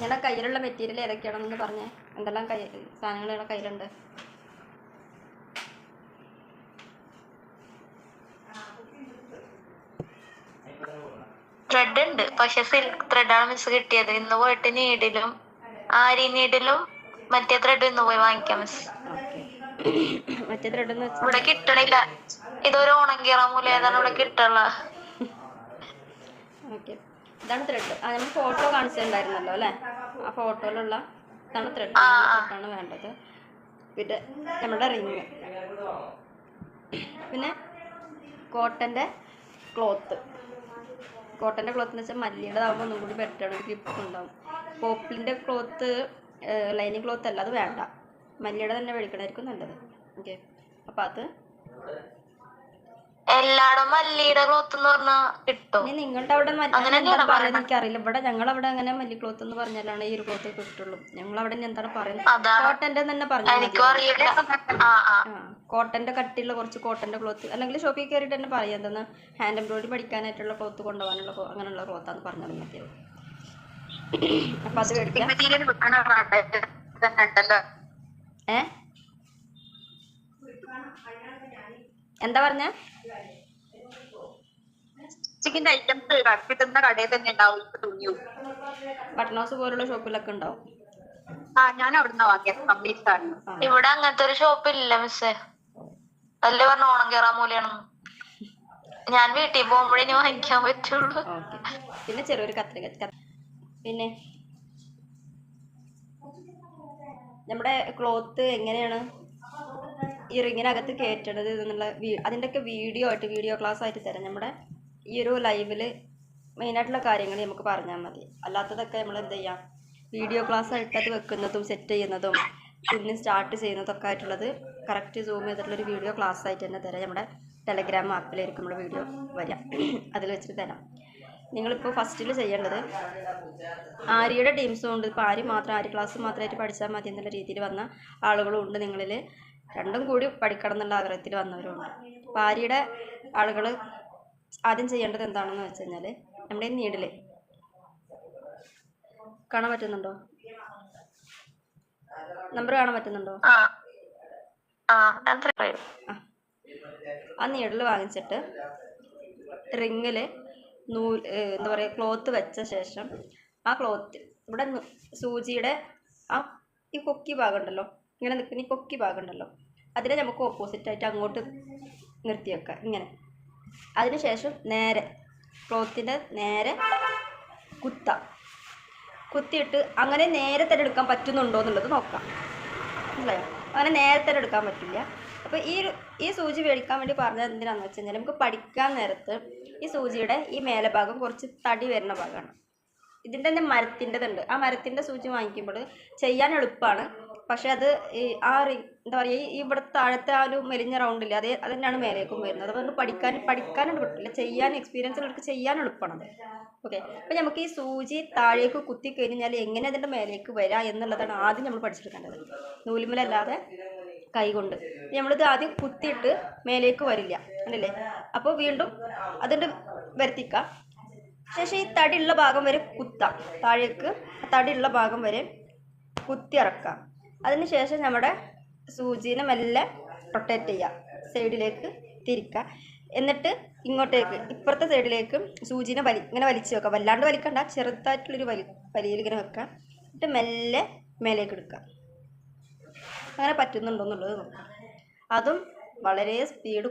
ഞങ്ങളുടെ കയ്യിലുള്ള മെറ്റീരിയൽ ഏതൊക്കെയാണെന്ന് പറഞ്ഞേ. എന്തെല്ലാം സാധനങ്ങൾ ഞങ്ങളുടെ കയ്യിലുണ്ട്? ത്രെഡ് ഉണ്ട്, പക്ഷെ സിൽക്ക് ത്രെഡാണ് മിസ് കിട്ടിയത്. ഇന്ന് പോയിട്ട് നീഡിലും ആരി നീഡിലും മറ്റേ ത്രെഡ് ഇന്ന് പോയി വാങ്ങിക്കാം മിസ്. മറ്റേ ത്രെഡ് ഇവിടെ കിട്ടണില്ല. ഇതൊരു ഓണങ്കിറ മൂലയാണ് ഇവിടെ കിട്ടുള്ള. ഓക്കെ, ഇതാണ് ത്രെഡ്. നമ്മൾ ഫോട്ടോ കാണിച്ചിട്ടുണ്ടായിരുന്നല്ലോ അല്ലേ? ആ ഫോട്ടോയിലുള്ള ഇതാണ് ത്രെഡ്. ത്രെഡാണ് വേണ്ടത്. പിന്നെ നമ്മുടെ റിങ്, പിന്നെ കോട്ടൻ്റെ ക്ലോത്ത്. കോട്ടൻ്റെ ക്ലോത്ത് എന്ന് വെച്ചാൽ മല്ലിയുടേതാകുമ്പോൾ ഒന്നും കൂടി ബെറ്ററാണ്, ഒരു ഗ്രിപ്പ് ഉണ്ടാവും. പോപ്പിളിൻ്റെ ക്ലോത്ത്, ലൈനിങ് ക്ലോത്ത് അല്ല, അത് വേണ്ട. മല്ലിയുടെ തന്നെ മേടിക്കണമായിരിക്കും നല്ലത്. ഓക്കെ, അപ്പം അത് എല്ലാടും മല്ലിയുടെ ക്ലോത്ത് എന്ന് പറഞ്ഞാൽ കിട്ടും. ഇനി നിങ്ങളുടെ അവിടെ എന്താണ് പറയുന്നത് എനിക്കറിയില്ല. ഇവിടെ ഞങ്ങളവിടെ അങ്ങനെ മല്ലി ക്ലോത്ത് എന്ന് പറഞ്ഞാലാണ് ഈ ഒരു ക്ലോത്ത് കിട്ടുള്ളൂ. ഞങ്ങളവിടെ എന്താണ് പറയുന്നത്? കോട്ടൻ്റെ തന്നെ പറഞ്ഞു. കോട്ടൻ്റെ കട്ടിയുള്ള കുറച്ച് കോട്ടൻ്റെ ക്ലോത്ത്, അല്ലെങ്കിൽ ഷോപ്പിൽ കയറിയിട്ട് തന്നെ പറയാം എന്തെന്ന് ഹാൻഡ് എംബ്രോയിഡറി പഠിക്കാനായിട്ടുള്ള ക്ലോത്ത് കൊണ്ടുപോകാനുള്ള അങ്ങനെയുള്ള ക്ലോത്താന്ന് പറഞ്ഞാൽ മതിയാവും. അപ്പം അത് മേടിക്കാം. എന്താ പറഞ്ഞ? ബട്ടൺ ഹൗസ് പോലുള്ള ഷോപ്പിലൊക്കെ ഉണ്ടാവും. ഞാൻ അവിടുന്ന് വാങ്ങിയത്. ഇവിടെ അങ്ങനത്തെ ഒരു ഷോപ്പ് ഇല്ല മിസ്സേ. അല്ലേ പറഞ്ഞ ഓണം കേറാൻ മൂലയാണ്. ഞാൻ വീട്ടിൽ പോകുമ്പോഴേ ഇനി വാങ്ങിക്കാൻ പറ്റുള്ളൂ. പിന്നെ ചെറിയൊരു കത്രിക. പിന്നെ നമ്മുടെ ക്ലോത്ത് എങ്ങനെയാണ് ഈ റിങ്ങിനകത്ത് കയറ്റണത് എന്നുള്ള അതിൻ്റെയൊക്കെ വീഡിയോ ക്ലാസ് ആയിട്ട് തരാം. നമ്മുടെ ഈ ഒരു ലൈവിൽ മെയിനായിട്ടുള്ള കാര്യങ്ങൾ നമുക്ക് പറഞ്ഞാൽ മതി. അല്ലാത്തതൊക്കെ നമ്മൾ എന്ത് ചെയ്യാം, വീഡിയോ ക്ലാസ് ആയിട്ട് അത് വെക്കുന്നതും സെറ്റ് ചെയ്യുന്നതും പിന്നെ സ്റ്റാർട്ട് ചെയ്യുന്നതൊക്കെ ആയിട്ടുള്ളത് കറക്റ്റ് സൂം ചെയ്തിട്ടുള്ളൊരു വീഡിയോ ക്ലാസ് ആയിട്ട് തന്നെ തരാം. നമ്മുടെ ടെലഗ്രാം ആപ്പിലായിരിക്കും നമ്മുടെ വീഡിയോ വരാം, അതിൽ വെച്ചിട്ട് തരാം. നിങ്ങളിപ്പോൾ ഫസ്റ്റിൽ ചെയ്യേണ്ടത് ആര്യയുടെ ടീംസും ഉണ്ട്. ഇപ്പോൾ ആരി ക്ലാസ് മാത്രമായിട്ട് പഠിച്ചാൽ മതി എന്നുള്ള രീതിയിൽ വന്ന ആളുകളും ഉണ്ട്. നിങ്ങളിൽ രണ്ടും കൂടി പഠിക്കണം എന്നുള്ള ആഗ്രഹത്തിൽ വന്നവരുണ്ട്. അപ്പോൾ ആര്യയുടെ ആളുകൾ ആദ്യം ചെയ്യേണ്ടത് എന്താണെന്ന് വെച്ച് കഴിഞ്ഞാൽ, നമ്മുടെ ഈ നീഡിൽ കാണാൻ പറ്റുന്നുണ്ടോ? നമ്പർ കാണാൻ പറ്റുന്നുണ്ടോ? ആ നീഡിൽ വാങ്ങിച്ചിട്ട് റിങ്ങിൽ എന്താ പറയുക, ക്ലോത്ത് വെച്ച ശേഷം ആ ക്ലോത്ത് ഇവിടെ സൂചിയുടെ ഈ കൊക്കി ഭാഗം ഉണ്ടല്ലോ, ഇങ്ങനെ നിൽക്കുന്ന ഈ കൊക്കി ഭാഗം ഉണ്ടല്ലോ, അതിനെ നമുക്ക് ഓപ്പോസിറ്റായിട്ട് അങ്ങോട്ട് നിർത്തി വെക്കാം ഇങ്ങനെ. അതിനുശേഷം നേരെ ക്ലോത്തിൻ്റെ നേരെ കുത്തിയിട്ട് അങ്ങനെ നേരെ തന്നെ എടുക്കാൻ പറ്റുന്നുണ്ടോ എന്നുള്ളത് നോക്കാം. മനസ്സിലായോ? അങ്ങനെ നേരെ തന്നെ എടുക്കാൻ പറ്റില്ല. അപ്പോൾ ഈ സൂചി മേടിക്കാൻ വേണ്ടി പറഞ്ഞത് എന്തിനാണെന്ന് വെച്ച് കഴിഞ്ഞാൽ, നമുക്ക് പഠിക്കാൻ നേരത്ത് ഈ സൂചിയുടെ ഈ മേലെ ഭാഗം കുറച്ച് തടി വരുന്ന ഭാഗമാണ്. ഇതിൻ്റെ തന്നെ മരത്തിൻ്റെതുണ്ട്. ആ മരത്തിൻ്റെ സൂചി വാങ്ങിക്കുമ്പോൾ ചെയ്യാൻ എളുപ്പമാണ്. പക്ഷെ അത് എന്താ പറയുക, ഈ ഇവിടെ താഴത്തെ ആ ഒരു മെലിഞ്ഞ റൗണ്ടില്ല, അത് തന്നെയാണ് മേലേക്കും വരുന്നത്. അതുകൊണ്ട് പഠിക്കാനായിട്ട് പറ്റില്ല, ചെയ്യാൻ എക്സ്പീരിയൻസുള്ളവർക്ക് ചെയ്യാൻ എളുപ്പമാണ്. ഓക്കെ, അപ്പം നമുക്ക് ഈ സൂചി താഴേക്ക് കുത്തി കഴിഞ്ഞാൽ എങ്ങനെ അതിൻ്റെ മേലേക്ക് വരാം എന്നുള്ളതാണ് ആദ്യം നമ്മൾ പഠിച്ചെടുക്കേണ്ടത്. നൂലുമലല്ലാതെ കൈകൊണ്ട് നമ്മളിത് ആദ്യം കുത്തിയിട്ട് മേലേക്ക് വരില്ല അല്ലേ? അപ്പോൾ വീണ്ടും അതിൻ്റെ വരുത്തിക്കാം. ശേഷം ഈ തടിയുള്ള ഭാഗം വരെ കുത്താം, താഴേക്ക് തടിയുള്ള ഭാഗം വരെ കുത്തി ഇറക്കാം. അതിന് ശേഷം നമ്മുടെ സൂചിനെ മെല്ലെ റൊട്ടേറ്റ് ചെയ്യുക, സൈഡിലേക്ക് തിരിക്കുക. എന്നിട്ട് ഇങ്ങോട്ടേക്ക് ഇപ്പുറത്തെ സൈഡിലേക്ക് സൂചിനെ ഇങ്ങനെ വലിച്ച് വെക്കുക. വല്ലാണ്ട് വലിക്കണ്ട, ചെറുതായിട്ടുള്ളൊരു വലിയിൽ ഇങ്ങനെ വെക്കുക. എന്നിട്ട് മെല്ലെ മേലേക്ക് എടുക്കുക. അങ്ങനെ പറ്റുന്നുണ്ടോ എന്നുള്ളത് നോക്കാം. അതും വളരെ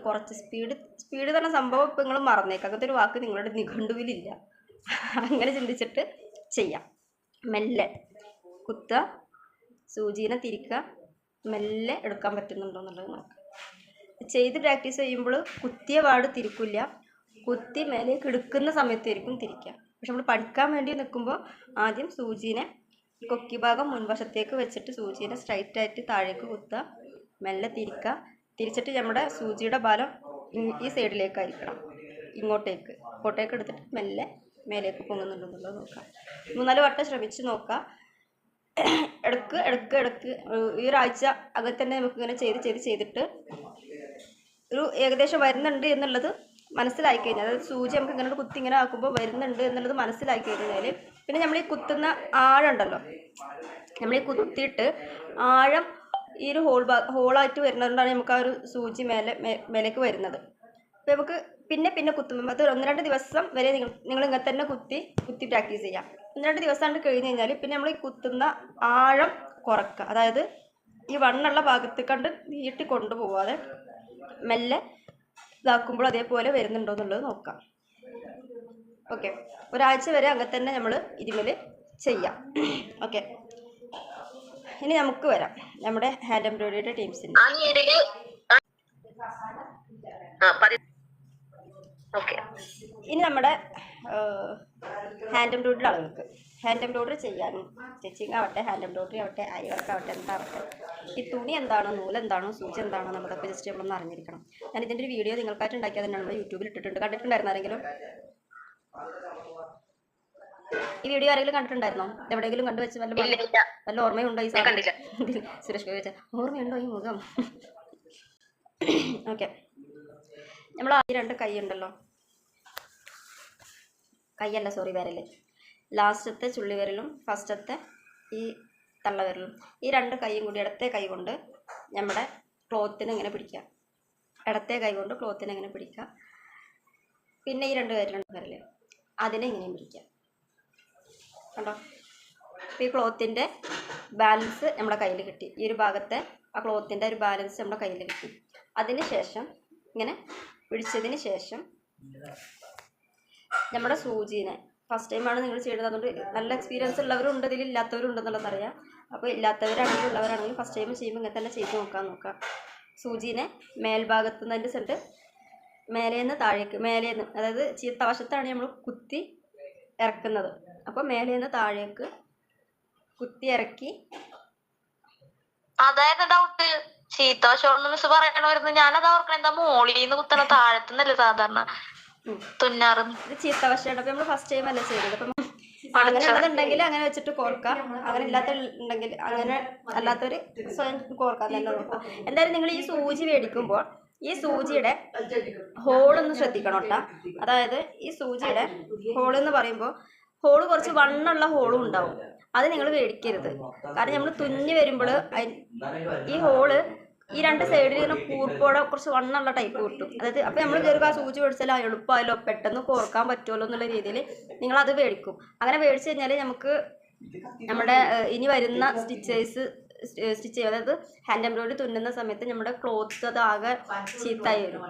കുറച്ച് സ്പീഡ് തന്നെ സംഭവം ഇപ്പം നിങ്ങൾ മറന്നേക്കാം. അങ്ങനത്തെ ഒരു വാക്ക് നിങ്ങളുടെ നിഘണ്ടുവിലില്ല. അങ്ങനെ ചിന്തിച്ചിട്ട് ചെയ്യാം. മെല്ലെ കുത്തുക, സൂചിനെ തിരിക്കുക, മെല്ലെ എടുക്കാൻ പറ്റുന്നുണ്ടോ എന്നുള്ളത് നോക്കാം. ചെയ്ത് പ്രാക്ടീസ് ചെയ്യുമ്പോൾ കുത്തിയ പാട് തിരിക്കില്ല, കുത്തി മേലേക്ക് എടുക്കുന്ന സമയത്തായിരിക്കും തിരിക്കുക. പക്ഷെ നമ്മൾ പഠിക്കാൻ വേണ്ടി നിൽക്കുമ്പോൾ ആദ്യം സൂചിനെ കൊക്കി ഭാഗം മുൻവശത്തേക്ക് വെച്ചിട്ട് സൂചിനെ സ്ട്രൈറ്റായിട്ട് താഴേക്ക് കുത്തുക, മെല്ലെ തിരിച്ചിട്ട് നമ്മുടെ സൂചിയുടെ ബലം ഈ സൈഡിലേക്കായിരിക്കണം, ഇങ്ങോട്ടേക്ക് എടുത്തിട്ട് മെല്ലെ മേലേക്ക് പൊങ്ങുന്നുണ്ടെന്നുള്ളത് നോക്കാം. 3-4 വട്ടം ശ്രമിച്ച് നോക്കാം. ഇടക്ക് ഈ ഒരാഴ്ച അങ്ങനെ തന്നെ നമുക്കിങ്ങനെ ചെയ്തിട്ട് ഒരു ഏകദേശം വരുന്നുണ്ട് എന്നുള്ളത് മനസ്സിലാക്കി കഴിഞ്ഞാൽ, അതായത് സൂചി നമുക്ക് ഇങ്ങനെ കുത്തി ഇങ്ങനെ ആക്കുമ്പോൾ വരുന്നുണ്ട് എന്നുള്ളത് മനസ്സിലാക്കി കഴിഞ്ഞാൽ പിന്നെ നമ്മൾ ഈ കുത്തുന്ന ആഴം ഉണ്ടല്ലോ, നമ്മൾ ഈ കുത്തിയിട്ട് ആഴം ഈ ഒരു ഹോളായിട്ട് വരുന്നതുകൊണ്ടാണ് നമുക്ക് ആ ഒരു സൂചി മേലേക്ക് വരുന്നത്. അപ്പോൾ നമുക്ക് പിന്നെ കുത്തുമ്പോൾ അത് 1-2 ദിവസം വരെ നിങ്ങൾ ഇങ്ങനെ തന്നെ കുത്തി പ്രാക്ടീസ് ചെയ്യാം. 1-2 ദിവസമാണ് കഴിഞ്ഞ് കഴിഞ്ഞാൽ പിന്നെ നമ്മൾ ഈ കുത്തുന്ന ആഴം കുറക്കുക. അതായത് ഈ വണ്ണുള്ള ഭാഗത്ത് കണ്ട് നീട്ടി കൊണ്ടുപോകാതെ മെല്ലെ ഇതാക്കുമ്പോൾ അതേപോലെ വരുന്നുണ്ടോ എന്നുള്ളത് നോക്കാം. ഓക്കെ, ഒരാഴ്ച വരെ അങ്ങനെ തന്നെ നമ്മൾ ഇതിൽ ചെയ്യാം. ഓക്കെ, ഇനി നമുക്ക് വരാം നമ്മുടെ ഹാൻഡ് എംബ്രോയിഡറിയുടെ ടീംസിന്. ഇനി നമ്മുടെ ഹാൻഡ് എംബ്രോയിഡറി ആളുകൾക്ക് ഹാൻഡ് എംബ്രോയിഡറി ചെയ്യാനും സ്റ്റിച്ചിങ് ആവട്ടെ, ഹാൻഡ് എംബ്രോയിഡറി ആവട്ടെ, ആരി വർക്ക് ആവട്ടെ, എന്താവട്ടെ, ഈ തുണി എന്താണോ, നൂലെന്താണോ, സൂചി എന്താണോ നമ്മളതൊക്കെ ജസ്റ്റ് നമ്മളൊന്ന് അറിഞ്ഞിരിക്കണം. ഞാൻ ഇതിൻ്റെ ഒരു വീഡിയോ നിങ്ങൾക്കായിട്ട് ഉണ്ടാക്കിയത് തന്നെയാണ്, നമ്മൾ യൂട്യൂബിൽ ഇട്ടിട്ടുണ്ട്. കണ്ടിട്ടുണ്ടായിരുന്നു ആരെങ്കിലും? ഈ വീഡിയോ ആരെങ്കിലും കണ്ടിട്ടുണ്ടായിരുന്നോ? എവിടെയെങ്കിലും കണ്ടുവെച്ച് വല്ല ഓർമ്മയുണ്ടോ? ഈ സാധനം സുരേഷ് ചോദിച്ചാൽ ഓർമ്മയുണ്ടോ ഈ മുഖം? ഓക്കെ, നമ്മൾ ആ 2 കൈ ഉണ്ടല്ലോ, കൈയല്ല സോറി വിരല്, ലാസ്റ്റത്തെ ചുള്ളി വിരലും ഫസ്റ്റത്തെ ഈ തള്ളവിരലും, ഈ 2 കൈയും കൂടി ഇടത്തെ കൈ കൊണ്ട് നമ്മുടെ ക്ലോത്തിന് ഇങ്ങനെ പിടിക്കുക. ഇടത്തെ കൈ കൊണ്ട് ക്ലോത്തിന് ഇങ്ങനെ പിടിക്കുക. പിന്നെ ഈ 2 വിരല് അതിനെ ഇങ്ങനെയും പിടിക്കുക. കണ്ടോ? അപ്പോൾ ഈ ക്ലോത്തിൻ്റെ ബാലൻസ് നമ്മുടെ കയ്യിൽ കിട്ടി. ഈ ഒരു ഭാഗത്തെ ആ ക്ലോത്തിൻ്റെ ഒരു ബാലൻസ് നമ്മുടെ കയ്യിൽ കിട്ടി. അതിന് ശേഷം ഇങ്ങനെ പിടിച്ചതിന് ശേഷം നമ്മുടെ സൂചീനെ ഫസ്റ്റ് ടൈമാണ് നിങ്ങൾ ചെയ്യുന്നത്, അതുകൊണ്ട് നല്ല എക്സ്പീരിയൻസ് ഉള്ളവരും ഉണ്ട്, ഇതിൽ ഇല്ലാത്തവരും ഉണ്ടെന്നുള്ളത് അറിയാം. അപ്പോൾ ഇല്ലാത്തവരാണെങ്കിലും ഉള്ളവരാണെങ്കിലും ഫസ്റ്റ് ടൈം ചെയ്യുമ്പോൾ ഇങ്ങനെ തന്നെ ചെയ്ത് നോക്കാം. സൂചീനെ മേൽഭാഗത്തു നിന്ന് സെൻറ്റ് മേലേന്ന് താഴേക്ക്, മേലേന്ന് അതായത് ചീത്തവശത്താണ് നമ്മൾ കുത്തി ഇറക്കുന്നത്. അപ്പോൾ മേലേന്ന് താഴേക്ക് കുത്തി ഇറക്കി. അതായത് ഡൗട്ട് ചീത്തവശം മിസ് പറയണമായിരുന്നു. ഞാനത് ഓർക്കണം, എന്താ മോളീന്ന് കുത്തണ താഴത്തുനിന്നല്ലേ സാധാരണ തുന്നാറ്? ഇത് ചീത്തവശമാണ്. അപ്പോൾ നമ്മൾ ഫസ്റ്റ് ടൈം അല്ലേ ചെയ്തത്. അപ്പം അങ്ങനെ ഉള്ളതുണ്ടെങ്കിൽ അങ്ങനെ വെച്ചിട്ട് കോർക്കാം, അങ്ങനെ ഇല്ലാത്ത ഉണ്ടെങ്കിൽ അങ്ങനെ, അല്ലാത്തവർ സ്വയം കോർക്കാൻ തന്നെ നോക്കാം. എന്തായാലും നിങ്ങൾ ഈ സൂചി മേടിക്കുമ്പോൾ ഈ സൂചിയുടെ ഹോളൊന്ന് ശ്രദ്ധിക്കണം കേട്ടോ. അതായത് ഈ സൂചിയുടെ ഹോളെന്ന് പറയുമ്പോൾ ഹോള് കുറച്ച് വണ്ണുള്ള ഹോളും ഉണ്ടാവും, അത് നിങ്ങൾ മേടിക്കരുത്. കാരണം നമ്മൾ തുന്നി വരുമ്പോൾ ഈ ഹോള് ഈ 2 സൈഡിൽ ഇങ്ങനെ കൂർപ്പോടെ കുറച്ച് വണ്ണുള്ള ടൈപ്പ് കിട്ടും. അതായത് അപ്പോൾ നമ്മൾ കയറി ആ സൂചി മേടിച്ചാൽ എളുപ്പമായാലോ പെട്ടെന്ന് കോർക്കാൻ പറ്റുമല്ലോ എന്നുള്ള രീതിയിൽ നിങ്ങളത് മേടിക്കും. അങ്ങനെ മേടിച്ച് കഴിഞ്ഞാൽ നമുക്ക് നമ്മുടെ ഇനി വരുന്ന സ്റ്റിച്ച് ചെയ്യും. അതായത് ഹാൻഡ് എംബ്രോയിഡറി തുന്നുന്ന സമയത്ത് നമ്മുടെ ക്ലോത്ത് അത് ആകെ ചീത്തായി വരും.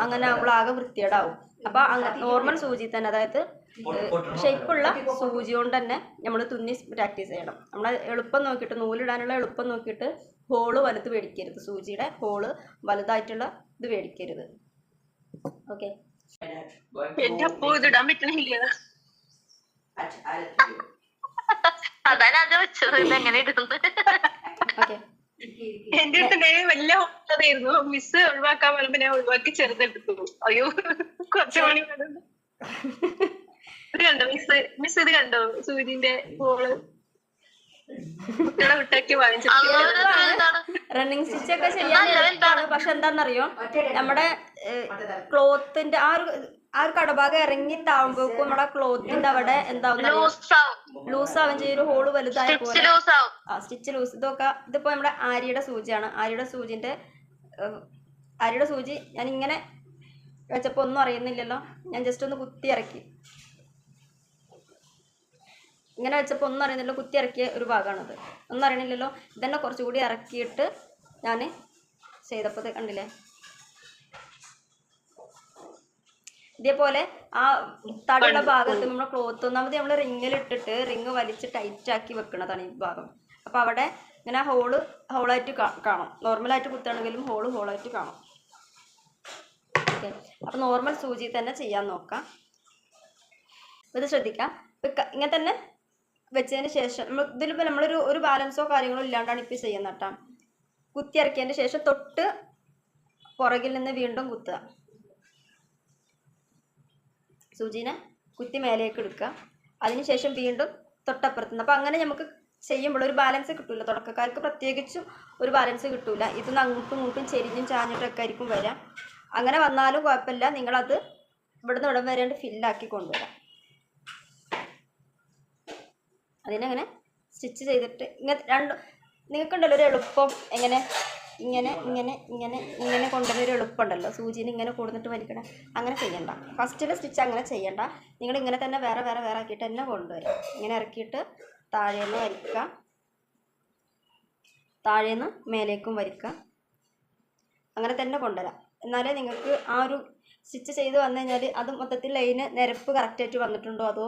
അങ്ങനെ ആകുമ്പോൾ ആകെ വൃത്തികേടാവും. അപ്പോൾ അങ്ങനെ നോർമൽ സൂചി തന്നെ, അതായത് ഷേപ്പുള്ള സൂചി കൊണ്ട് തന്നെ നമ്മൾ തുന്നി പ്രാക്ടീസ് ചെയ്യണം. നമ്മൾ എളുപ്പം നോക്കിയിട്ട്, നൂലിടാനുള്ള എളുപ്പം നോക്കിയിട്ട് ഹോള് വലുത് മേടിക്കരുത്. സൂചിയുടെ ഹോള് വലുതായിട്ടുള്ള ഇത് മേടിക്കരുത്. ഓക്കെ, അതാ ഞാൻ ചോദിച്ചത് എങ്ങനെ ഇടുന്നത്. ഓക്കെ, എന്റെ അടുത്ത് വലിയ ഹോളായിരുന്നു, മിസ് ഒഴിവാക്കാൻ പറയുമ്പോ ഞാൻ ഒഴിവാക്കി ചെറുതെടുത്തു. അയ്യോ കുറച്ച് മണി ഇത് കണ്ടോ മിസ് ഇത് കണ്ടോ സൂര്യന്റെ ഹോള് കുട്ടികളെ വിട്ടാക്കി വാങ്ങിച്ചിട്ട് റണ്ണിങ് സ്റ്റിച്ച് ഒക്കെ ചെയ്യാൻ. പക്ഷെ എന്താണെന്നറിയോ, നമ്മുടെ ക്ലോത്തിന്റെ ആ ഒരു കടഭാഗം ഇറങ്ങി താവുമ്പോഴേക്കും നമ്മുടെ ക്ലോത്തിന്റെ അവിടെ എന്താവും, ലൂസാവും ചെയ്യും. ഒരു ഹോള് വലുതായ പോലെ സ്റ്റിച്ച് ലൂസ്. ഇതിപ്പോ നമ്മുടെ ആര്യയുടെ സൂചിയാണ്. ആര്യയുടെ സൂചി ഞാൻ ഇങ്ങനെ വെച്ചപ്പോൾ ഒന്നും അറിയുന്നില്ലല്ലോ. ഞാൻ ജസ്റ്റ് ഒന്ന് കുത്തി ഇറക്കി, ഇങ്ങനെ വെച്ചപ്പോൾ ഒന്നും അറിയുന്നില്ല, കുത്തി ഇറക്കിയ ഒരു ഭാഗമാണത്. ഒന്നും അറിയണില്ലല്ലോ. ഇതന്നെ കുറച്ചുകൂടി ഇറക്കിയിട്ട് ഞാൻ ചെയ്തപ്പോൾ കണ്ടില്ലേ, ഇതേപോലെ ആ തടിയുള്ള ഭാഗത്ത് നമ്മൾ ക്ലോത്ത് ഒന്നാമത് നമ്മൾ റിങ്ങിലിട്ടിട്ട് റിങ് വലിച്ച് ടൈറ്റാക്കി വെക്കണതാണ് ഈ ഭാഗം. അപ്പോൾ അവിടെ ഇങ്ങനെ ഹോളായിട്ട് കാണും. നോർമലായിട്ട് കുത്താണെങ്കിലും ഹോളായിട്ട് കാണും. ഓക്കെ, അപ്പോൾ നോർമൽ സൂചി തന്നെ ചെയ്യാൻ നോക്കാം. ഇത് ശ്രദ്ധിക്കാം. ഇങ്ങനെ തന്നെ വെച്ചതിന് ശേഷം ഇതിലിപ്പോൾ നമ്മളൊരു ബാലൻസോ കാര്യങ്ങളോ ഇല്ലാണ്ടാണ് ഇപ്പോൾ ചെയ്യുന്നത് കേട്ടോ. കുത്തി ഇറക്കിയതിന് ശേഷം തൊട്ട് പുറകിൽ നിന്ന് വീണ്ടും കുത്തുക. സൂചിനെ കുത്തി മേലേക്ക് എടുക്കുക. അതിനുശേഷം വീണ്ടും തൊട്ടപ്പുറത്ത് നിന്ന്. അപ്പോൾ അങ്ങനെ നമുക്ക് ചെയ്യുമ്പോൾ ഒരു ബാലൻസ് കിട്ടില്ല. തുടക്കക്കാർക്ക് പ്രത്യേകിച്ചും ഒരു ബാലൻസ് കിട്ടില്ല. ഇതൊന്ന് അങ്ങോട്ടും ഇങ്ങോട്ടും ചെരിഞ്ഞും ചാഞ്ഞിട്ടൊക്കെ ആയിരിക്കും വരാം. അങ്ങനെ വന്നാലും കുഴപ്പമില്ല. നിങ്ങളത് ഇവിടുന്ന് ഇവിടം വരെയാണ്ട് ഫില്ലാക്കി കൊണ്ടുവരാം. അതിനങ്ങനെ സ്റ്റിച്ച് ചെയ്തിട്ട് നിങ്ങൾക്കുണ്ടല്ലോ ഒരു എളുപ്പം. ഇങ്ങനെ ഇങ്ങനെ ഇങ്ങനെ ഇങ്ങനെ ഇങ്ങനെ കൊണ്ടുവരുന്നൊരു എളുപ്പമുണ്ടല്ലോ. സൂചിന് ഇങ്ങനെ കൊടുത്തിട്ട് വലിക്കണം. അങ്ങനെ ചെയ്യണ്ട. ഫസ്റ്റിലെ സ്റ്റിച്ച് അങ്ങനെ ചെയ്യണ്ട. നിങ്ങൾ ഇങ്ങനെ തന്നെ വേറെ വേറെ വേറെ ആക്കിയിട്ട് തന്നെ കൊണ്ടുവരാം. ഇങ്ങനെ ഇറക്കിയിട്ട് താഴേന്ന് വലിക്കുക, താഴേന്ന് മേലേക്കും വലിക്കുക. അങ്ങനെ തന്നെ കൊണ്ടുവരാം. എന്നാലേ നിങ്ങൾക്ക് ആ ഒരു സ്റ്റിച്ച് ചെയ്ത് വന്നു കഴിഞ്ഞാൽ അത് മൊത്തത്തിൽ ലൈന് നിരപ്പ് കറക്റ്റായിട്ട് വന്നിട്ടുണ്ടോ അതോ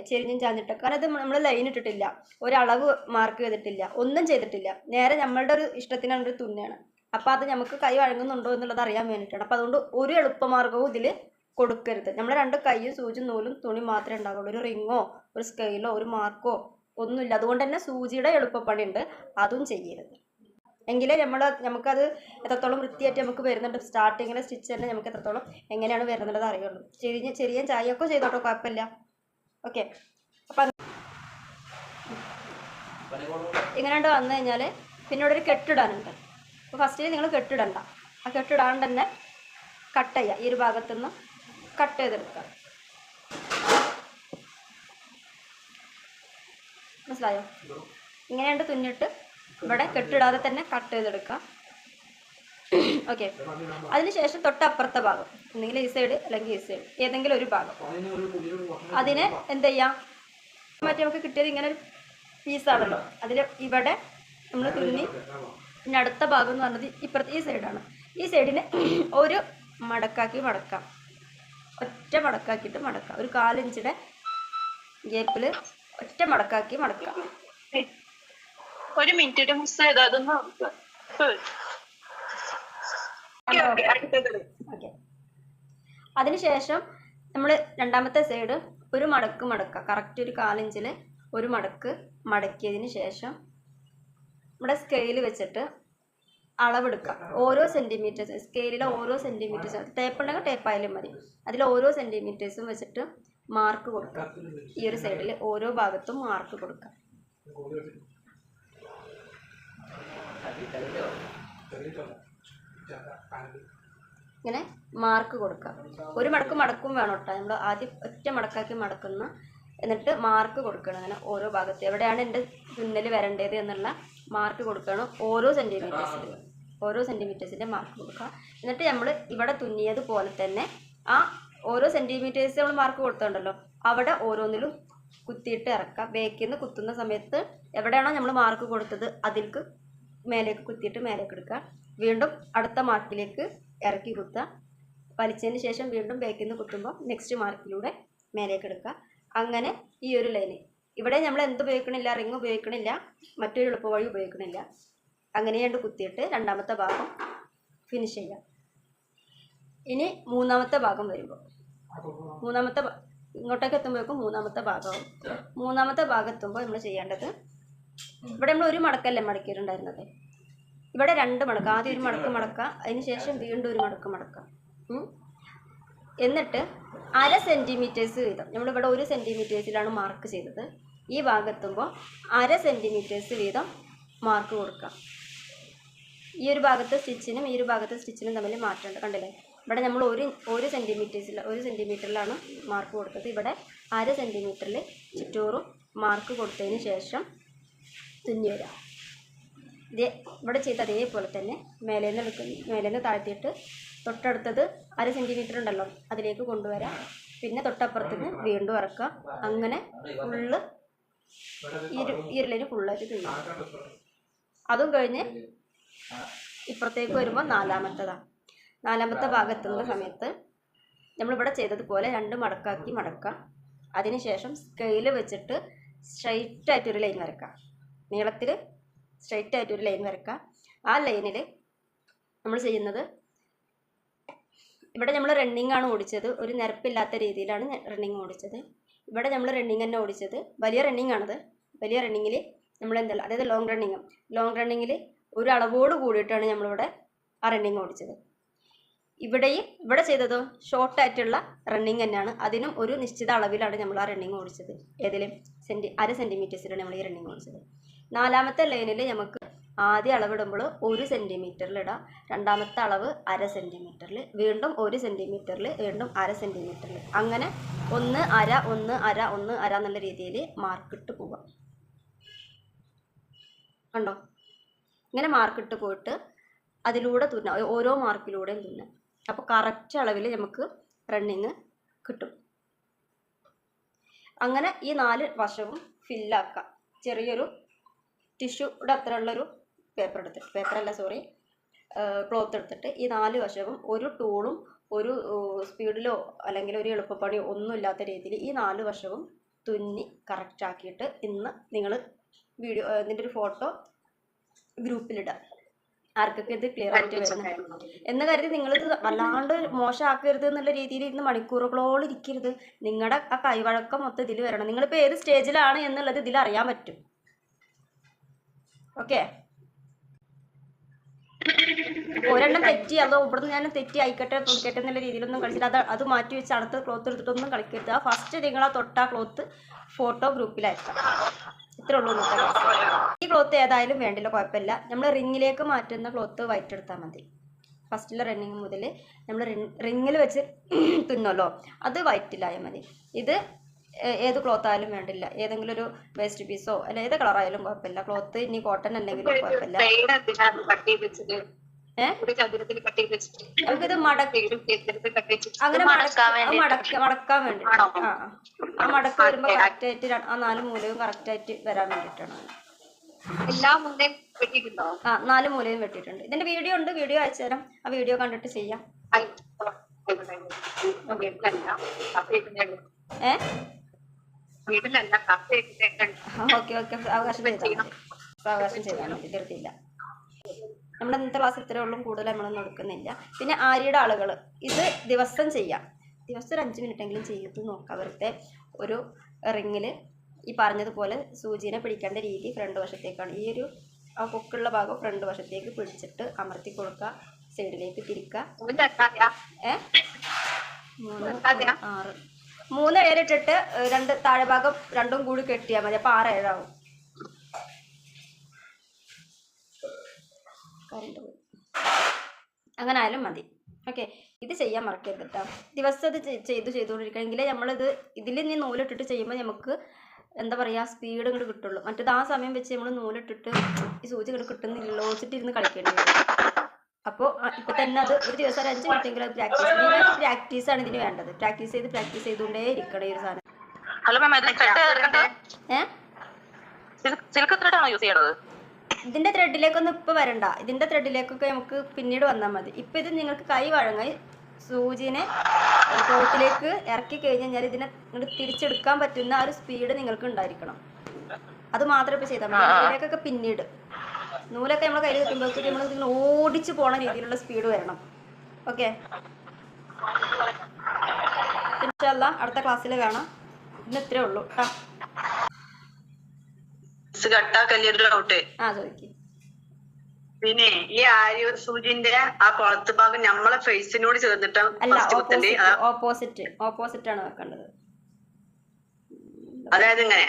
ചെരിഞ്ഞും ചാഞ്ഞിട്ടോ. കാരണം ഇത് നമ്മൾ ലൈൻ ഇട്ടിട്ടില്ല, ഒരളവ് മാർക്ക് ചെയ്തിട്ടില്ല, ഒന്നും ചെയ്തിട്ടില്ല. നേരെ നമ്മളുടെ ഒരു ഇഷ്ടത്തിനാണ് ഒരു തുന്നയാണ്. അപ്പോൾ അത് നമുക്ക് കൈ വഴങ്ങുന്നുണ്ടോ എന്നുള്ളത് അറിയാൻ വേണ്ടിയിട്ടാണ്. അപ്പോൾ അതുകൊണ്ട് ഒരു എളുപ്പമാർഗ്ഗവും ഇതിൽ കൊടുക്കരുത്. നമ്മൾ 2 കൈയും സൂചി നൂലും തുണി മാത്രമേ ഉണ്ടാവുള്ളൂ. ഒരു റിങ്ങോ ഒരു സ്കെയിലോ ഒരു മാർക്കോ ഒന്നുമില്ല. അതുകൊണ്ട് തന്നെ സൂചിയുടെ എളുപ്പപ്പണി ഉണ്ട്, അതും ചെയ്യരുത്. എങ്കിലേ നമുക്കത് എത്രത്തോളം വൃത്തിയായിട്ട് നമുക്ക് വരുന്നുണ്ട്. സ്റ്റാർട്ടിങ്ങിലെ സ്റ്റിച്ച് തന്നെ നമുക്ക് എത്രത്തോളം എങ്ങനെയാണ് വരുന്നുള്ളത് അറിയുള്ളൂ. ചെറിയ ചായയൊക്കെ ചെയ്തോട്ടോ, കുഴപ്പമില്ല. ഓക്കെ. അപ്പം ഇങ്ങനെ വന്നു കഴിഞ്ഞാൽ പിന്നെ ഇവിടെ ഒരു കെട്ടിടാനുണ്ട്. അപ്പോൾ ഫസ്റ്റിൽ നിങ്ങൾ കെട്ടിടണ്ട. ആ കെട്ടിടാണ്ട് തന്നെ കട്ട് ചെയ്യുക. ഈ ഒരു ഭാഗത്തുനിന്ന് കട്ട് ചെയ്തെടുക്കുക. മനസ്സിലായോ? ഇങ്ങനെയുണ്ട് തുന്നിട്ട് ഇവിടെ കെട്ടിടാതെ തന്നെ കട്ട് ചെയ്തെടുക്കുക. ഓക്കെ. അതിനുശേഷം തൊട്ടപ്പുറത്തെ ഭാഗം, ഒന്നെങ്കിൽ ഈ സൈഡ് അല്ലെങ്കിൽ ഈ സൈഡ്, ഏതെങ്കിലും ഒരു ഭാഗം, അതിനെ എന്ത് ചെയ്യാം, മറ്റേ നമുക്ക് കിട്ടിയത് ഇങ്ങനെ ഒരു പീസാണല്ലോ, അതിൽ ഇവിടെ നമ്മൾ തുന്നി. പിന്നെ അടുത്ത ഭാഗം എന്ന് പറഞ്ഞത് ഇപ്പുറത്ത് ഈ സൈഡാണ്. ഈ സൈഡിന് ഒരു മടക്കാക്കി മടക്കാം. ഒറ്റ മടക്കാക്കിയിട്ട് മടക്കാം. ഒരു 4 ഇഞ്ചിൻ്റെ ഗ്യാപ്പിൽ ഒറ്റ മടക്കാക്കി മടക്കാം. 1 മിനിറ്റ് മിസ് ചെയ്ത് അതൊന്ന് ഓക്കെ. അതിനുശേഷം നമ്മൾ രണ്ടാമത്തെ സൈഡ് ഒരു മടക്ക് മടക്കുക. കറക്റ്റ് ഒരു 4 ഇഞ്ചിൽ ഒരു മടക്ക് മടക്കിയതിന് ശേഷം നമ്മുടെ സ്കെയിൽ വെച്ചിട്ട് അളവെടുക്കുക. ഓരോ സെൻറ്റിമീറ്റേഴ്സ്, സ്കെയിലിലെ ഓരോ സെൻറ്റിമീറ്റേഴ്സ്, ടേപ്പ് ഉണ്ടെങ്കിൽ ടേപ്പായാലും മതി. അതിൽ ഓരോ സെൻറ്റിമീറ്റേഴ്സും വെച്ചിട്ട് മാർക്ക് കൊടുക്കുക. ഈ ഒരു സൈഡിൽ ഓരോ ഭാഗത്തും മാർക്ക് കൊടുക്കുക. ഇങ്ങനെ മാർക്ക് കൊടുക്കുക. ഒരു മടക്ക് മടക്കും വേണം കേട്ടോ. നമ്മൾ ആദ്യം ഒറ്റ മടക്കാക്കി മടക്കുന്ന, എന്നിട്ട് മാർക്ക് കൊടുക്കണം. അങ്ങനെ ഓരോ ഭാഗത്ത് എവിടെയാണ് എൻ്റെ തുന്നൽ വരേണ്ടത് എന്നുള്ള മാർക്ക് കൊടുക്കണം. ഓരോ സെൻറ്റിമീറ്റേഴ്സിൻ്റെ മാർക്ക് കൊടുക്കുക. എന്നിട്ട് നമ്മൾ ഇവിടെ തുന്നിയതുപോലെ തന്നെ ആ ഓരോ സെൻറ്റിമീറ്റേഴ്സ് നമ്മൾ മാർക്ക് കൊടുത്തിട്ടുണ്ടല്ലോ, അവിടെ ഓരോന്നിലും കുത്തിയിട്ട് ഇറക്കുക. ബേക്കിൽ നിന്ന് കുത്തുന്ന സമയത്ത് എവിടെയാണോ നമ്മൾ മാർക്ക് കൊടുത്തത് അതിലേക്ക് മേലേക്ക് കുത്തിയിട്ട് മേലേക്ക് എടുക്കുക. വീണ്ടും അടുത്ത മാർക്കിലേക്ക് ഇറക്കി കുത്തുക. വലിച്ചതിന് ശേഷം വീണ്ടും ബേക്കിൽ നിന്ന് കുത്തുമ്പോൾ നെക്സ്റ്റ് മാർക്കിലൂടെ മേലേക്ക് എടുക്കുക. അങ്ങനെ ഈ ഒരു ലൈന് ഇവിടെ നമ്മൾ എന്ത് ഉപയോഗിക്കണില്ല, റിങ് ഉപയോഗിക്കണില്ല, മറ്റൊരു എളുപ്പവഴി ഉപയോഗിക്കണില്ല. അങ്ങനെയാണ്ട് കുത്തിയിട്ട് രണ്ടാമത്തെ ഭാഗം ഫിനിഷ് ചെയ്യാം. ഇനി മൂന്നാമത്തെ ഭാഗം വരുമ്പോൾ ഇങ്ങോട്ടേക്ക് എത്തുമ്പോഴേക്കും മൂന്നാമത്തെ ഭാഗമാവും. മൂന്നാമത്തെ ഭാഗം എത്തുമ്പോൾ നമ്മൾ ചെയ്യേണ്ടത്, ഇവിടെ നമ്മൾ ഒരു മടക്കല്ലേ മടക്കിയിട്ടുണ്ടായിരുന്നത്, ഇവിടെ 2 മടക്ക. ആദ്യം ഒരു മടക്ക് മടക്കുക, അതിന് ശേഷം വീണ്ടും ഒരു മടക്ക് മടക്കുക. എന്നിട്ട് 1/2 സെൻറ്റിമീറ്റേഴ്സ് വീതം, നമ്മളിവിടെ 1 സെൻറ്റിമീറ്റേഴ്സിലാണ് മാർക്ക് ചെയ്തത്. ഈ ഭാഗത്തുമ്പോൾ 1/2 സെൻറ്റിമീറ്റേഴ്സ് വീതം മാർക്ക് കൊടുക്കുക. ഈ ഒരു ഭാഗത്തെ സ്റ്റിച്ചിനും ഈ ഒരു ഭാഗത്തെ സ്റ്റിച്ചിനും തമ്മിൽ മാറ്റമുണ്ട്, കണ്ടില്ലേ? ഇവിടെ നമ്മൾ ഒരു സെൻറ്റിമീറ്ററിലാണ് മാർക്ക് കൊടുത്തത്. ഇവിടെ 1/2 സെൻറ്റിമീറ്ററിൽ ചുറ്റോറും മാർക്ക് കൊടുത്തതിന് ശേഷം തുന്നി വരാം. ഇവിടെ ചെയ്ത് അതേപോലെ തന്നെ മേലേന്ന് താഴ്ത്തിയിട്ട് തൊട്ടടുത്തത് 1/2 സെൻറ്റിമീറ്റർ ഉണ്ടല്ലോ അതിലേക്ക് കൊണ്ടുവരാം. പിന്നെ തൊട്ടപ്പുറത്തുനിന്ന് വീണ്ടും ഇറക്കുക. അങ്ങനെ ഫുള്ള് ഈ ഒരു ലൈന് ഫുള്ളായിട്ട് തുന്നി. അതും കഴിഞ്ഞ് ഇപ്പുറത്തേക്ക് വരുമ്പോൾ നാലാമത്തെ ഭാഗത്തുള്ള സമയത്ത് നമ്മളിവിടെ ചെയ്തതുപോലെ 2 മടക്കാക്കി മടക്കാം. അതിനുശേഷം സ്കെയിൽ വെച്ചിട്ട് സ്ട്രൈറ്റായിട്ടൊരു ലൈൻ വരക്കാം. നീളത്തിൽ സ്ട്രൈറ്റായിട്ടൊരു ലൈൻ വരക്കാം. ആ ലൈനിൽ നമ്മൾ ചെയ്യുന്നത്, ഇവിടെ നമ്മൾ റണ്ണിങ് ആണ് ഓടിച്ചത്, ഒരു നിരപ്പില്ലാത്ത രീതിയിലാണ് റണ്ണിങ് ഓടിച്ചത്. ഇവിടെ നമ്മൾ റണ്ണിങ് തന്നെ ഓടിച്ചത്, വലിയ റണ്ണിങ് ആണത്. വലിയ റണ്ണിങ്ങിൽ നമ്മൾ എന്തല്ല, അതായത് ലോങ് റണ്ണിങ്ങിൽ ഒരു അളവോട് കൂടിയിട്ടാണ് നമ്മളിവിടെ ആ റണ്ണിങ് ഓടിച്ചത്. ഇവിടെ ചെയ്തതോ ഷോർട്ടായിട്ടുള്ള റണ്ണിങ് തന്നെയാണ്. അതിനും ഒരു നിശ്ചിത അളവിലാണ് നമ്മൾ ആ റണ്ണിങ് ഓടിച്ചത്. ഏതിലും അര സെൻറ്റിമീറ്റേഴ്സിലാണ് നമ്മൾ ഈ റണ്ണിങ് ഓടിച്ചത്. 4ാമത്തെ ലൈനിൽ നമുക്ക് ആദ്യ അളവിടുമ്പോൾ 1 സെൻറ്റിമീറ്ററിൽ ഇടാം, രണ്ടാമത്തെ അളവ് അര സെൻറ്റിമീറ്ററിൽ, വീണ്ടും 1 സെൻറ്റിമീറ്ററിൽ, വീണ്ടും അര സെൻറ്റിമീറ്ററിൽ, അങ്ങനെ 1 അര 1 അര 1 അര എന്നുള്ള രീതിയിൽ മാർക്കിട്ട് പോവാം. കണ്ടോ? ഇങ്ങനെ മാർക്കിട്ട് പോയിട്ട് അതിലൂടെ തുന്നാം, ഓരോ മാർക്കിലൂടെയും തുന്നാം. അപ്പോൾ കറക്റ്റ് അളവിൽ നമുക്ക് റണ്ണിങ് കിട്ടും. അങ്ങനെ ഈ 4 വശവും ഫില്ലാക്കാം. ചെറിയൊരു ടിഷ്യൂടെ അത്ര ഉള്ളൊരു ക്ലോത്ത് എടുത്തിട്ട് ഈ 4 വശവും ഒരു ടൂളും ഒരു സ്പീഡിലോ അല്ലെങ്കിൽ ഒരു എളുപ്പപ്പണിയോ ഒന്നും ഇല്ലാത്ത രീതിയിൽ ഈ 4 വശവും തുന്നി കറക്റ്റ് ആക്കിയിട്ട് ഇന്ന് നിങ്ങൾ ഇതിൻ്റെ ഒരു ഫോട്ടോ ഗ്രൂപ്പിലിടാം. ആർക്കൊക്കെ ഇത് ക്ലിയർ ആയിട്ട് വരുന്നത് എന്ന് കരുതി നിങ്ങളിത് വല്ലാണ്ട് മോശമാക്കരുത് എന്നുള്ള രീതിയിൽ ഇന്ന് മണിക്കൂറുകളോളം ഇരിക്കരുത്. നിങ്ങളുടെ ആ കൈവഴക്കം മൊത്തം ഇതിൽ വരണം. നിങ്ങളിപ്പോൾ ഏത് സ്റ്റേജിലാണ് എന്നുള്ളത് ഇതിൽ അറിയാൻ പറ്റും. ഓക്കെ, ഒരെണ്ണം തെറ്റി അതോ ഇവിടുന്ന് ഞാൻ തെറ്റി ആയിക്കട്ടെ തുണിക്കട്ടെ എന്നുള്ള രീതിയിലൊന്നും കളിച്ചിട്ട് അത് മാറ്റി വെച്ച് അടുത്ത ക്ലോത്ത് എടുത്തിട്ടൊന്നും കളിക്കരുത്. ആ ഫസ്റ്റ് നിങ്ങൾ ആ തൊട്ട ക്ലോത്ത് ഫോട്ടോ ഗ്രൂപ്പിലയക്കാം. ഇത്രേ ഉള്ളൂ ഇന്നത്തെ ക്ലാസ്. ഈ ക്ലോത്ത് ഏതായാലും വേണ്ടില്ല, കുഴപ്പമില്ല. നമ്മൾ റിങ്ങിലേക്ക് മാറ്റുന്ന ക്ലോത്ത് വൈറ്റ് എടുത്താൽ മതി. ഫസ്റ്റിലെ റണ്ണിങ് മുതൽ നമ്മൾ റിങ്ങിൽ വെച്ച് തുന്നല്ലോ, അത് വൈറ്റിലായാൽ മതി. ഇത് ഏത് ക്ലോത്ത് ആയാലും വേണ്ടില്ല, ഏതെങ്കിലും ഒരു വേസ്റ്റ് പീസോ അല്ല ഏത് കളറായാലും കുഴപ്പമില്ല. ക്ലോത്ത് ഇനി കോട്ടൺ അല്ലെങ്കിലും കുഴപ്പമില്ല. നമുക്കിത് അങ്ങനെ മടക്കാൻ വേണ്ടി ആ മടക്ക് വരുമ്പോ കറക്റ്റ് ആയിട്ട് ആ 4 മൂലയും കറക്റ്റ് ആയിട്ട് വരാൻ വേണ്ടിയിട്ടാണ്. 4 മൂലയും വെട്ടിയിട്ടുണ്ട്. ഇതിന്റെ വീഡിയോ ഉണ്ട്, വീഡിയോ അയച്ചു തരാം. ആ വീഡിയോ കണ്ടിട്ട് ചെയ്യാം. ഓക്കെ അവകാശം ചെയ്താൽ മതി, തീർത്തില്ല. നമ്മുടെ ഇന്നത്തെ ക്ലാസ് ഇത്രേ ഉള്ളൂ, കൂടുതൽ നമ്മളൊന്നും എടുക്കുന്നില്ല. പിന്നെ ആര്യയുടെ ആളുകൾ ഇത് ദിവസം ചെയ്യാം. ദിവസം ഒരു 5 മിനിറ്റെങ്കിലും ചെയ്ത് നോക്കാം. വെറുതെ ഒരു റിങ്ങിൽ ഈ പറഞ്ഞതുപോലെ സൂചിനെ പിടിക്കേണ്ട രീതി ഫ്രണ്ട് വശത്തേക്കാണ്. ഈ ഒരു ആ കൊക്കുള്ള ഭാഗം ഫ്രണ്ട് വശത്തേക്ക് പിടിച്ചിട്ട് അമർത്തി കൊടുക്കുക, സൈഡിലേക്ക് തിരിക്കുക. 3 ഏരിട്ടിട്ട് 2 താഴെ ഭാഗം 2ഉം കൂടി കെട്ടിയാൽ മതി. അപ്പോൾ 6 ഏഴാവും. അങ്ങനെ ആയാലും മതി. ഓക്കെ, ഇത് ചെയ്യാൻ മറക്കരുത് കേട്ടോ. ദിവസം അത് ചെയ്തുകൊണ്ടിരിക്കണമെങ്കിൽ നമ്മളിത് ഇതിൽ നീ നൂലിട്ടിട്ട് ചെയ്യുമ്പോൾ നമുക്ക് എന്താ പറയുക സ്പീഡ് ഇങ്ങോട്ട് കിട്ടുള്ളൂ. മറ്റേത് ആ സമയം വെച്ച് നമ്മൾ നൂലിട്ടിട്ട് ഈ സൂചി ഇങ്ങോട്ട് കിട്ടുന്നില്ലല്ലോ വെച്ചിട്ടിരുന്ന് കളിക്കേണ്ടി വരും. അപ്പോൾ ഇപ്പം തന്നെ അത് ഒരു ദിവസം ഒരു 5 മിനിറ്റെങ്കിലും അത് പ്രാക്ടീസാണ് ഇതിന് വേണ്ടത്. പ്രാക്ടീസ് ചെയ്തുകൊണ്ടേ ഇരിക്കണം ഈ ഒരു സാധനം. ഇതിന്റെ ത്രെഡിലേക്കൊന്നും ഇപ്പൊ വരണ്ട. ഇതിന്റെ ത്രെഡിലേക്കൊക്കെ നമുക്ക് പിന്നീട് വന്നാൽ മതി. ഇപ്പൊ ഇത് നിങ്ങൾക്ക് കൈ വഴങ്ങി സൂചിനെ കോട്ടിലേക്ക് ഇറക്കി കഴിഞ്ഞ് കഴിഞ്ഞാൽ ഇതിനെ തിരിച്ചെടുക്കാൻ പറ്റുന്ന ആ ഒരു സ്പീഡ് നിങ്ങൾക്ക് ഉണ്ടായിരിക്കണം. അത് മാത്രമേ ഇപ്പൊ ചെയ്താൽ മതി. ഇതിലേക്കൊക്കെ പിന്നീട് നൂലൊക്കെ നമ്മളെ കയ്യിൽ കിട്ടുമ്പോഴത്തേക്ക് നമ്മൾ ഇതിങ്ങനെ ഓടിച്ചു പോണ രീതിയിലുള്ള സ്പീഡ് വരണം. ഓക്കെ, ഇൻഷാല്ലാ അടുത്ത ക്ലാസ്സിൽ കാണാം. ഇന്ന് ഇത്രേ ഉള്ളൂ കേട്ടോ. പിന്നെ ഈ ആര്യ സൂചിന്റെ ആ കൊളത്ത് ഭാഗം നമ്മളെ ഫേസിനോട് ചേർന്നിട്ട് ഓപ്പോസിറ്റ് ആണ് വെക്കേണ്ടത്. അതായത് ഇങ്ങനെ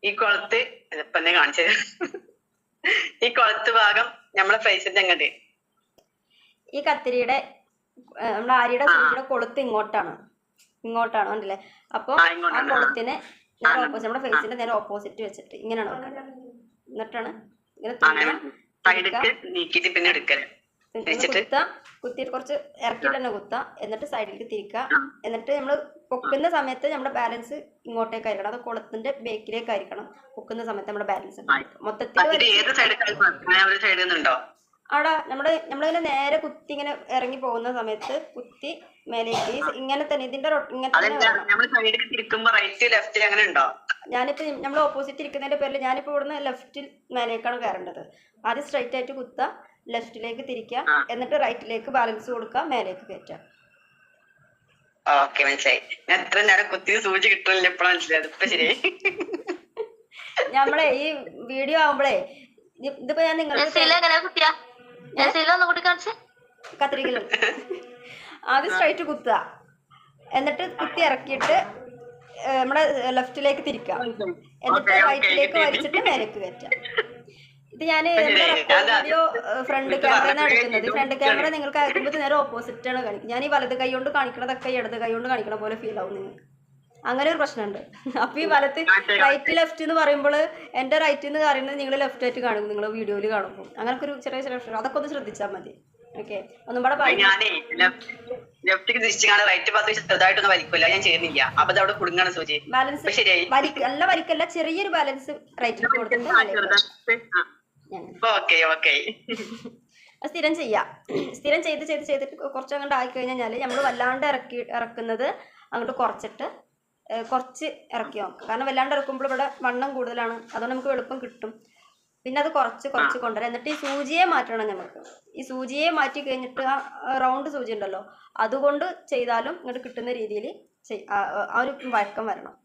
ഈ കൊളത്ത് ഇപ്പൊ എന്നെ കാണിച്ചത് ഈ കൊളത്ത് ഭാഗം നമ്മളെ ഫേസിന്റെ എങ്ങോട്ട് ഈ കത്തിരിയുടെ നമ്മുടെ ആര്യയുടെ സൂചിയുടെ കൊളുത്ത് ഇങ്ങോട്ടാണ് കണ്ടില്ലേ? അപ്പൊ ആ കൊളുത്തിനെ നമ്മുടെ ഫേസിന്റെ നേരെ ഓപ്പോസിറ്റ് വെച്ചിട്ട് ഇങ്ങനെയാണ് വെക്കേണ്ടത്. എന്നിട്ടാണ് കുത്തിയിട്ട് കുറച്ച് ഇറക്കിയിട്ട് തന്നെ കുത്താം. എന്നിട്ട് സൈഡിലേക്ക് തിരിക്കുക. എന്നിട്ട് നമ്മൾ പൊക്കുന്ന സമയത്ത് നമ്മുടെ ബാലൻസ് ഇങ്ങോട്ടേക്ക് ആയിരിക്കണം. അത് കുളത്തിന്റെ ബേക്കിലേക്ക് ആയിരിക്കണം. പൊക്കുന്ന സമയത്ത് നമ്മുടെ ബാലൻസ് മൊത്തത്തിൽ അവിടെ നമ്മളിങ്ങനെ നേരെ കുത്തി ഇങ്ങനെ ഇറങ്ങി പോകുന്ന സമയത്ത് കുത്തി മേലേക്ക് ഇങ്ങനെ തന്നെ ഇതിന്റെ ഞാനിപ്പോ നമ്മൾ ഓപ്പോസിറ്റ് ഇരിക്കുന്നതിന്റെ പേരിൽ ഞാനിപ്പോ ഇവിടുന്ന് ലെഫ്റ്റിൽ മേലേക്കാണ് കയറേണ്ടത്. ആദ്യം സ്ട്രൈറ്റ് ആയിട്ട് കുത്തുക, ലെഫ്റ്റിലേക്ക് തിരിക്കുക, എന്നിട്ട് റൈറ്റിലേക്ക് ബാലൻസ് കൊടുക്കുക, മേലേക്ക് കയറ്റുക. നമ്മളെ ഈ വീഡിയോ ആവുമ്പോഴേ ഇതിപ്പോ ഞാൻ നിങ്ങൾക്ക് കത്തിരിക്കലുണ്ട് ആദ്യം സ്ട്രൈറ്റ് കുത്തുക, എന്നിട്ട് കുത്തി ഇറക്കിയിട്ട് നമ്മുടെ ലെഫ്റ്റിലേക്ക് തിരിക്കുക, എന്നിട്ട് റൈറ്റിലേക്ക് വലിച്ചിട്ട് മേലേക്ക് കയറ്റുക. ഇത് ഞാൻ വീഡിയോ ഫ്രണ്ട് ക്യാമറയാണ് എടുക്കുന്നത്. ഫ്രണ്ട് ക്യാമറ നിങ്ങൾക്ക് അയക്കുമ്പോൾ നേരെ ഓപ്പോസിറ്റ് ആണ് കാണിക്കും. ഞാൻ ഈ വലത് കൈ കൊണ്ട് കാണിക്കണതൊക്കെ ഇടത് കൈ കൊണ്ട് കാണിക്കണ പോലെ ഫീൽ ആവും നിങ്ങൾക്ക്. അങ്ങനെ ഒരു പ്രശ്നമുണ്ട്. അപ്പൊ ഈ വലത്ത് റൈറ്റ് ലെഫ്റ്റ് എന്ന് പറയുമ്പോൾ എന്റെ റൈറ്റ് എന്ന് പറയുന്നത് നിങ്ങൾ ലെഫ്റ്റ് ആയിട്ട് കാണും, നിങ്ങൾ വീഡിയോയിൽ കാണുമ്പോൾ. അങ്ങനൊക്കെ ഒരു ചെറിയ ചെറിയ പ്രശ്നം, അതൊക്കെ ഒന്ന് ശ്രദ്ധിച്ചാൽ മതി. ഓക്കെ, ഒന്നും കൂടെ ബാലൻസ് നല്ല വലിക്കല്ല, ചെറിയൊരു ബാലൻസ് റൈറ്റിൽ കൊടുത്തിട്ട് സ്ഥിരം ചെയ്യാം. സ്ഥിരം ചെയ്തിട്ട് കുറച്ച് അങ്ങോട്ട് ആയിക്കഴിഞ്ഞാൽ നമ്മൾ വല്ലാണ്ട് ഇറക്കുന്നത് അങ്ങോട്ട് കുറച്ച് ഇറക്കി നോക്കുക. കാരണം വല്ലാണ്ട് ഇറക്കുമ്പോൾ ഇവിടെ വണ്ണം കൂടുതലാണ്, അതുകൊണ്ട് നമുക്ക് എളുപ്പം കിട്ടും. പിന്നെ അത് കുറച്ച് കൊണ്ടുവരാം. എന്നിട്ട് ഈ സൂചിയെ മാറ്റണം നമുക്ക്. ഈ സൂചിയെ മാറ്റി കഴിഞ്ഞിട്ട് ആ റൗണ്ട് സൂചി ഉണ്ടല്ലോ, അതുകൊണ്ട് ചെയ്താലും ഇങ്ങോട്ട് കിട്ടുന്ന രീതിയിൽ ആ ഒരു വഴക്കം വരണം.